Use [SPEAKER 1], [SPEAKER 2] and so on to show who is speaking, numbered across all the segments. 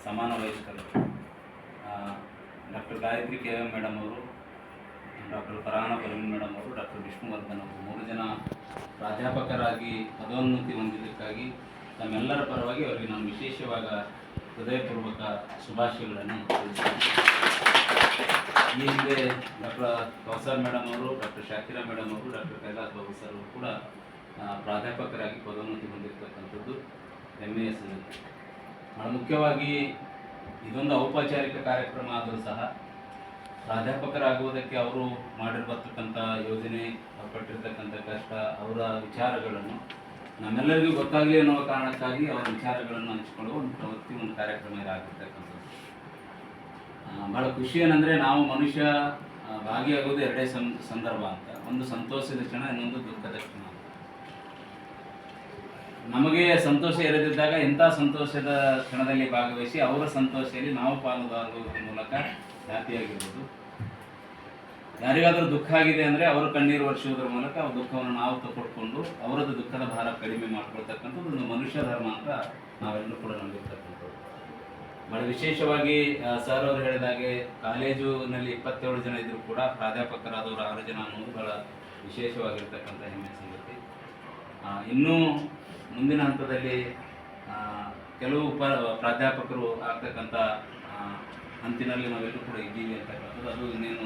[SPEAKER 1] ಸಮಾನ ವಯಸ್ಕರು doctor Gayatri K M madam ಅವರು, ಡಾಕ್ಟರ್ ಫರಾನ ಪರ್ವೀನ್ ಮೇಡಮ್ ಅವರು, ಡಾಕ್ಟರ್ ವಿಷ್ಣುವರ್ಧನ್ ಅವರು 3 ಜನ ಪ್ರಾಧ್ಯಾಪಕರಾಗಿ ಪದೋನ್ನತಿ ಹೊಂದಿದ್ದಕ್ಕಾಗಿ ತಮ್ಮೆಲ್ಲರ ಪರವಾಗಿ ಅವರಿಗೆ ನಾನು ವಿಶೇಷವಾದ ಹೃದಯಪೂರ್ವಕ ಶುಭಾಶಯಗಳನ್ನು ತಿಳಿಸ್ತೇನೆ. ಈ ಹಿಂದೆ ಡಾಕ್ಟರ್ ಕೌಸರ್ ಮೇಡಮ್ ಅವರು, ಡಾಕ್ಟರ್ ಶಾಕಿರಾ ಮೇಡಮ್ ಅವರು, ಡಾಕ್ಟರ್ ಕೈಲಾಸ್ ಬಾಬು ಸರ್ ಅವರು ಕೂಡ ಪ್ರಾಧ್ಯಾಪಕರಾಗಿ ಪದೋನ್ನತಿ ಹೊಂದಿರತಕ್ಕಂಥದ್ದು ಹೆಮ್ಮೆಯ ಸಂಗತಿ. ಬಹಳ ಮುಖ್ಯವಾಗಿ ಇದೊಂದು ಔಪಚಾರಿಕ ಕಾರ್ಯಕ್ರಮ ಆದರೂ ಸಹ ಪ್ರಾಧ್ಯಾಪಕರಾಗುವುದಕ್ಕೆ ಅವರು ಮಾಡಿರತಕ್ಕಂಥ ಯೋಜನೆ, ಅವ್ರು ಪಟ್ಟಿರ್ತಕ್ಕಂಥ ಕಷ್ಟ, ಅವರ ವಿಚಾರಗಳನ್ನು ನಮ್ಮೆಲ್ಲರಿಗೂ ಗೊತ್ತಾಗಲಿ ಅನ್ನೋ ಕಾರಣಕ್ಕಾಗಿ ಅವರ ವಿಚಾರಗಳನ್ನು ಹಂಚಿಕೊಳ್ಳುವ ಒಂದು ಪ್ರವೃತ್ತಿ, ಒಂದು ಕಾರ್ಯಕ್ರಮ ಇದಾಗಿರ್ತಕ್ಕಂಥದ್ದು. ಭಾಳ ಖುಷಿ ಏನಂದರೆ ನಾವು ಮನುಷ್ಯ ಭಾಗಿಯಾಗೋದು ಎರಡೇ ಸಂದರ್ಭ ಅಂತ. ಒಂದು ಸಂತೋಷದ ಕ್ಷಣ, ಇನ್ನೊಂದು ದುಃಖದ ಕ್ಷಣ. ನಮಗೆ ಸಂತೋಷ ಇರದಿದ್ದಾಗ ಇಂಥ ಸಂತೋಷದ ಕ್ಷಣದಲ್ಲಿ ಭಾಗವಹಿಸಿ ಅವರ ಸಂತೋಷದಲ್ಲಿ ನಾವು ಪಾಲುದಾರರ ಮೂಲಕ ಹ್ಯಾಪಿಯಾಗಿರ್ಬೋದು. ಯಾರಿಗಾದರೂ ದುಃಖ ಆಗಿದೆ ಅಂದರೆ ಅವರು ಕಣ್ಣೀರು ಒರೆಸುವುದರ ಮೂಲಕ ಅವ್ರ ದುಃಖವನ್ನು ನಾವು ತಗೊಳ್ಕೊಂಡು ಅವರದ್ದು ದುಃಖದ ಭಾರ ಕಡಿಮೆ ಮಾಡ್ಕೊಳ್ತಕ್ಕಂಥದ್ದು ಒಂದು ಮನುಷ್ಯ ಧರ್ಮ ಅಂತ ನಾವೆಲ್ಲರೂ ಕೂಡ ನಂಬಿರ್ತಕ್ಕಂಥದ್ದು. ಭಾಳ ವಿಶೇಷವಾಗಿ ಸರ್ ಅವರು ಹೇಳಿದಾಗೆ ಕಾಲೇಜಿನಲ್ಲಿ 27 ಜನ ಇದ್ದರೂ ಕೂಡ ಪ್ರಾಧ್ಯಾಪಕರಾದವರು 6 ಜನ ಅನ್ನೋದು ಭಾಳ ವಿಶೇಷವಾಗಿರ್ತಕ್ಕಂಥ ಹೆಮ್ಮೆ ಸಂಗತಿ. ಇನ್ನೂ ಮುಂದಿನ ಹಂತದಲ್ಲಿ ಕೆಲವು ಪ್ರಾಧ್ಯಾಪಕರು ಆಗ್ತಕ್ಕಂಥ ಹಂತಿನಲ್ಲಿ ನಾವೆಲ್ಲರೂ ಕೂಡ ಇದ್ದೀವಿ ಅಂತಕ್ಕಂಥದ್ದು. ಅದು ಇನ್ನೇನು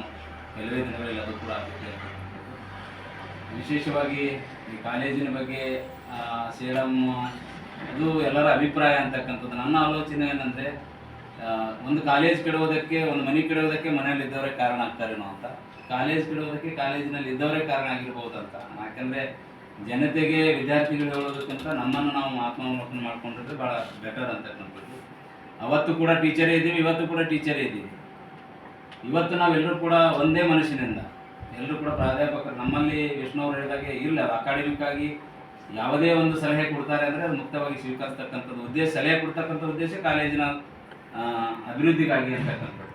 [SPEAKER 1] ಕೆಲವೇ ದಿನಗಳಲ್ಲಿ ಅದು ಕೂಡ ಆಗುತ್ತೆ ಅಂತಕ್ಕಂಥದ್ದು. ವಿಶೇಷವಾಗಿ ಈ ಕಾಲೇಜಿನ ಬಗ್ಗೆ ಸೇರಮ್ ಅದು ಎಲ್ಲರ ಅಭಿಪ್ರಾಯ ಅಂತಕ್ಕಂಥದ್ದು. ನನ್ನ ಆಲೋಚನೆ ಏನಂದರೆ, ಒಂದು ಕಾಲೇಜ್ ಕೆಡೋದಕ್ಕೆ, ಒಂದು ಮನೆ ಕೆಡೋದಕ್ಕೆ ಮನೆಯಲ್ಲಿ ಇದ್ದವರೇ ಕಾರಣ ಆಗ್ತಾರೇನೋ ಅಂತ, ಕಾಲೇಜ್ ಕೆಡೋದಕ್ಕೆ ಕಾಲೇಜಿನಲ್ಲಿ ಇದ್ದವರೇ ಕಾರಣ ಆಗಿರ್ಬೋದು ಅಂತ. ಯಾಕಂದರೆ ಜನತೆಗೆ, ವಿದ್ಯಾರ್ಥಿಗಳು ಹೇಳೋದಕ್ಕಿಂತ ನಮ್ಮನ್ನು ನಾವು ಆತ್ಮಾವಲೋಕನ ಮಾಡ್ಕೊಂಡಿದ್ರೆ ಭಾಳ ಬೆಟರ್ ಅಂತಕ್ಕಂಥದ್ದು. ಅವತ್ತು ಕೂಡ ಟೀಚರೇ ಇದ್ದೀವಿ, ಇವತ್ತು ಕೂಡ ಟೀಚರೇ ಇದ್ದೀವಿ. ಇವತ್ತು ನಾವೆಲ್ಲರೂ ಕೂಡ ಒಂದೇ ಮನಸ್ಸಿನಿಂದ ಎಲ್ಲರೂ ಕೂಡ ಪ್ರಾಧ್ಯಾಪಕರು. ನಮ್ಮಲ್ಲಿ ವಿಷ್ಣು ಅವರು ಹೇಳಿದಾಗೆ ಇಲ್ಲ, ಅಕಾಡೆಮಿಕ್ ಆಗಿ ಯಾವುದೇ ಒಂದು ಸಲಹೆ ಕೊಡ್ತಾರೆ ಅಂದರೆ ಅದು ಮುಕ್ತವಾಗಿ ಸ್ವೀಕರಿಸ್ತಕ್ಕಂಥದ್ದು ಉದ್ದೇಶ, ಸಲಹೆ ಕೊಡ್ತಕ್ಕಂಥ ಉದ್ದೇಶ ಕಾಲೇಜಿನ ಅಭಿವೃದ್ಧಿಗಾಗಿ ಅಂತಕ್ಕಂಥದ್ದು.